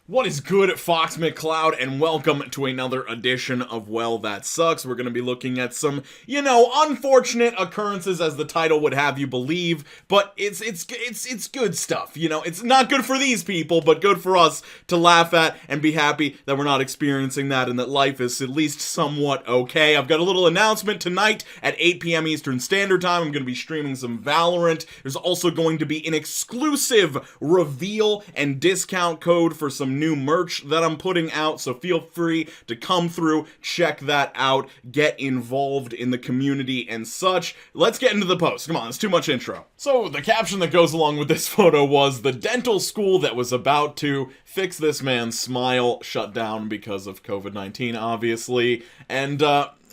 What is good, Fox McCloud, and welcome to another edition of Well That Sucks. We're going to be looking at some, unfortunate occurrences, as the title would have you believe, but it's good stuff. It's not good for these people, but good for us to laugh at and be happy that we're not experiencing that and that life is at least somewhat okay. I've got a little announcement tonight at 8 p.m. Eastern Standard Time. I'm going to be streaming some Valorant. There's also going to be an exclusive reveal and discount code for some new merch that I'm putting out, so feel free to come through, check that out, get involved in the community and such. Let's get into the post. Come on, it's too much intro. So the caption that goes along with this photo was, "The dental school that was about to fix this man's smile shut down because of COVID-19, obviously." And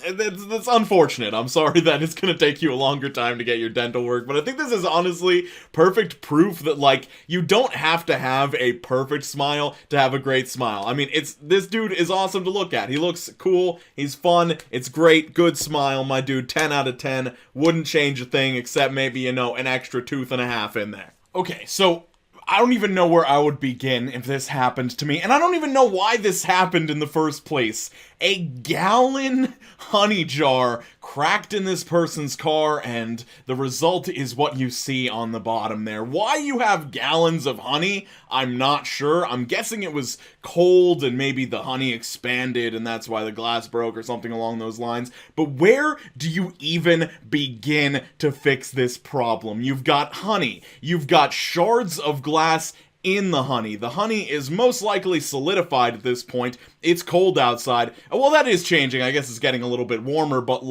that's unfortunate. I'm sorry that it's gonna take you a longer time to get your dental work, but I think this is honestly perfect proof that, you don't have to have a perfect smile to have a great smile. I mean, this dude is awesome to look at. He looks cool, he's fun, it's great, good smile, my dude, 10 out of 10. Wouldn't change a thing except maybe, an extra tooth and a half in there. Okay, so I don't even know where I would begin if this happened to me, and I don't even know why this happened in the first place. A gallon honey jar cracked in this person's car, and the result is what you see on the bottom there. Why you have gallons of honey, I'm not sure. I'm guessing it was cold and maybe the honey expanded and that's why the glass broke or something along those lines. But where do you even begin to fix this problem? You've got honey, you've got shards of glass in the honey. The honey is most likely solidified at this point. It's cold outside. Well, that is changing. I guess it's getting a little bit warmer, but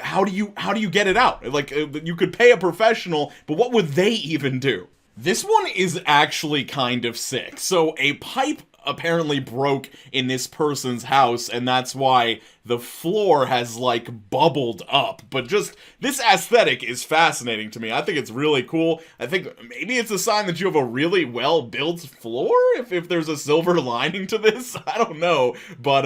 how do you get it out? You could pay a professional, but what would they even do? This one is actually kind of sick. So a pipe apparently broke in this person's house, and that's why the floor has bubbled up. But just this aesthetic is fascinating to me. I think it's really cool. I think maybe it's a sign that you have a really well built floor, if there's a silver lining to this. I don't know, but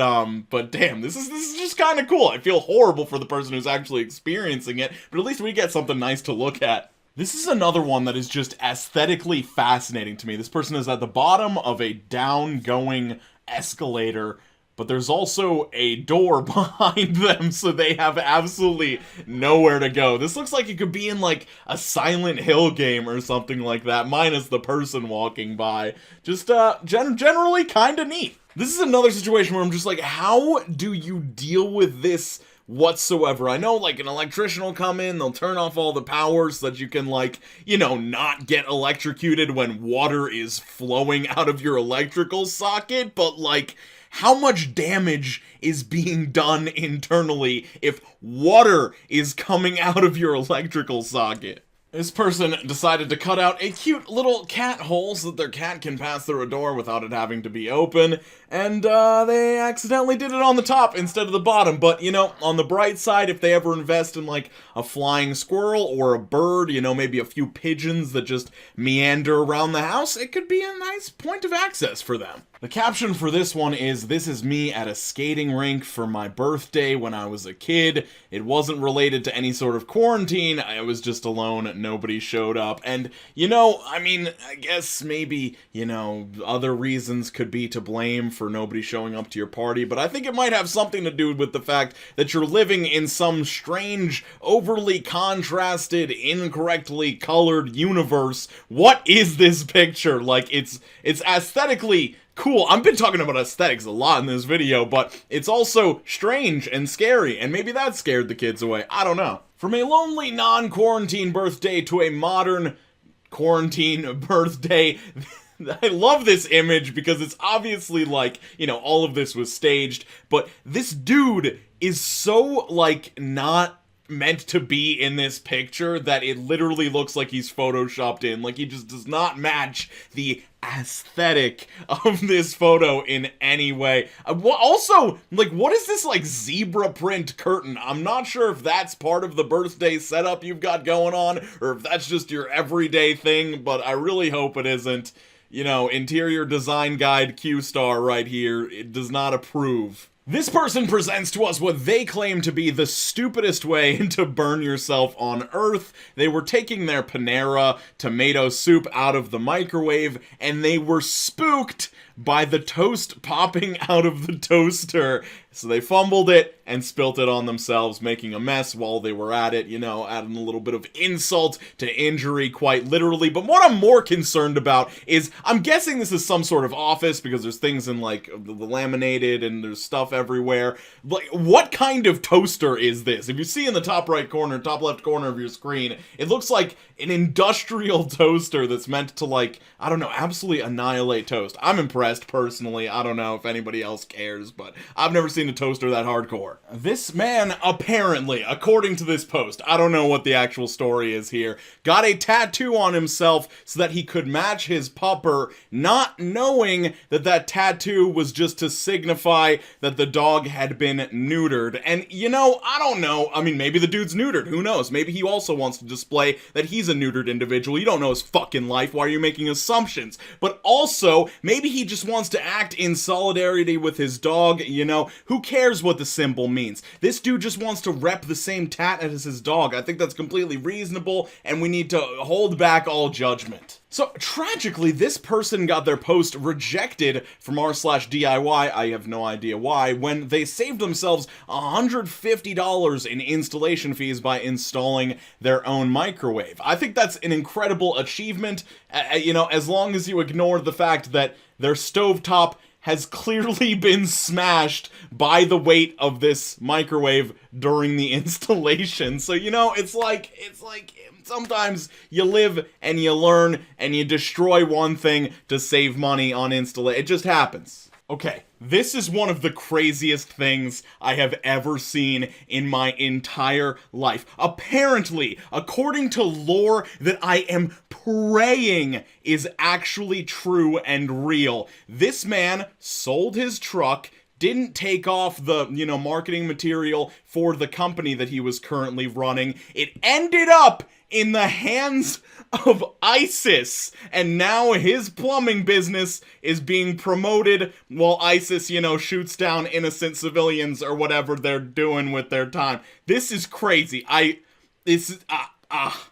damn, this is just kind of cool. I feel horrible for the person who's actually experiencing it, but at least we get something nice to look at. This is another one that is just aesthetically fascinating to me. This person is at the bottom of a down-going escalator, but there's also a door behind them, so they have absolutely nowhere to go. This looks like it could be in, a Silent Hill game or something like that, minus the person walking by. Just, generally kinda neat. This is another situation where I'm just how do you deal with this whatsoever? I know, an electrician will come in, they'll turn off all the power so that you can, not get electrocuted when water is flowing out of your electrical socket, but, how much damage is being done internally if water is coming out of your electrical socket? This person decided to cut out a cute little cat hole so that their cat can pass through a door without it having to be open, and they accidentally did it on the top instead of the bottom. But, on the bright side, if they ever invest in, a flying squirrel or a bird, maybe a few pigeons that just meander around the house, it could be a nice point of access for them. The caption for this one is, "This is me at a skating rink for my birthday when I was a kid. It wasn't related to any sort of quarantine. I was just alone. Nobody showed up." And, I guess maybe, other reasons could be to blame for nobody showing up to your party, but I think it might have something to do with the fact that you're living in some strange, overly contrasted, incorrectly colored universe. What is this picture? It's aesthetically cool. I've been talking about aesthetics a lot in this video, but it's also strange and scary, and maybe that scared the kids away. I don't know. From a lonely non-quarantine birthday to a modern quarantine birthday, I love this image because it's obviously all of this was staged, but this dude is so, not meant to be in this picture that it literally looks like he's photoshopped in. He just does not match the aesthetic of this photo in any way. Also, what is this, zebra print curtain? I'm not sure if that's part of the birthday setup you've got going on, or if that's just your everyday thing, but I really hope it isn't. Interior design guide Q-star right here, it does not approve. This person presents to us what they claim to be the stupidest way to burn yourself on Earth. They were taking their Panera tomato soup out of the microwave, and they were spooked by the toast popping out of the toaster. So they fumbled it and spilt it on themselves, making a mess while they were at it, you know, adding a little bit of insult to injury, quite literally. But what I'm more concerned about is, I'm guessing this is some sort of office, because there's things in, like, the laminated, and there's stuff everywhere. Like, what kind of toaster is this? If you see in the top right corner, top left corner of your screen, it looks like an industrial toaster that's meant to, like, I don't know, absolutely annihilate toast. I'm impressed, personally. I don't know if anybody else cares, but I've never seen a toaster that hardcore. This man, apparently, according to this post, I don't know what the actual story is here, got a tattoo on himself so that he could match his pupper, not knowing that that tattoo was just to signify that the dog had been neutered. And, you know, I don't know. I mean, maybe the dude's neutered. Who knows? Maybe he also wants to display that he's a neutered individual. You don't know his fucking life. Why are you making assumptions? But also, maybe he just wants to act in solidarity with his dog. You know, who cares what the symbol means? This dude just wants to rep the same tat as his dog. I think that's completely reasonable, and we need to hold back all judgment. So, tragically, this person got their post rejected from r/DIY, I have no idea why, when they saved themselves $150 in installation fees by installing their own microwave. I think that's an incredible achievement, you know, as long as you ignore the fact that their stovetop has clearly been smashed by the weight of this microwave during the installation. So, you know, it's like sometimes you live and you learn and you destroy one thing to save money on installation. It just happens. Okay, this is one of the craziest things I have ever seen in my entire life. Apparently, according to lore that I am praying is actually true and real, this man sold his truck, didn't take off the, you know, marketing material for the company that he was currently running. It ended up in the hands of ISIS, and now his plumbing business is being promoted while ISIS, you know, shoots down innocent civilians or whatever they're doing with their time. This is crazy.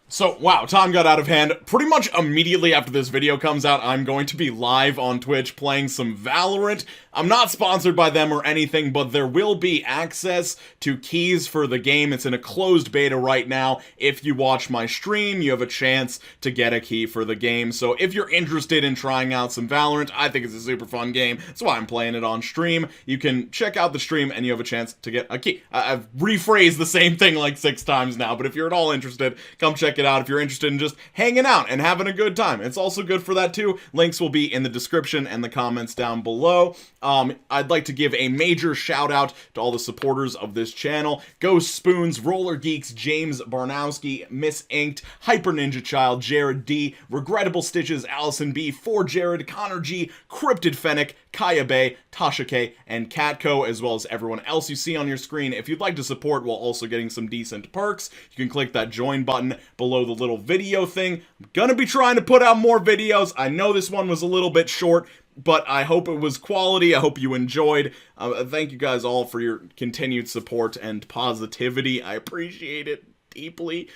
So, wow, time got out of hand. Pretty much immediately after this video comes out, I'm going to be live on Twitch playing some Valorant. I'm not sponsored by them or anything, but there will be access to keys for the game. It's in a closed beta right now. If you watch my stream, you have a chance to get a key for the game. So if you're interested in trying out some Valorant, I think it's a super fun game. That's why I'm playing it on stream. You can check out the stream and you have a chance to get a key. I've rephrased the same thing like 6 times now, but if you're at all interested, come check it out if you're interested in just hanging out and having a good time. It's also good for that too. Links will be in the description and the comments down below. I'd like to give a major shout out to all the supporters of this channel: Ghost Spoons, Roller Geeks, James Barnowski, Miss Inked, Hyper Ninja Child, Jared D, Regrettable Stitches, Allison B, For Jared, Connor G, Cryptid Fennec, Kaya Bay, Tasha K, and Catco, as well as everyone else you see on your screen. If you'd like to support while also getting some decent perks, you can click that join button below the little video thing. I'm gonna be trying to put out more videos. I know this one was a little bit short, but I hope it was quality. I hope you enjoyed. Thank you guys all for your continued support and positivity. I appreciate it deeply.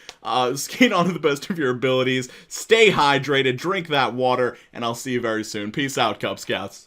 Skate on to the best of your abilities. Stay hydrated. Drink that water. And I'll see you very soon. Peace out, Cub Scouts.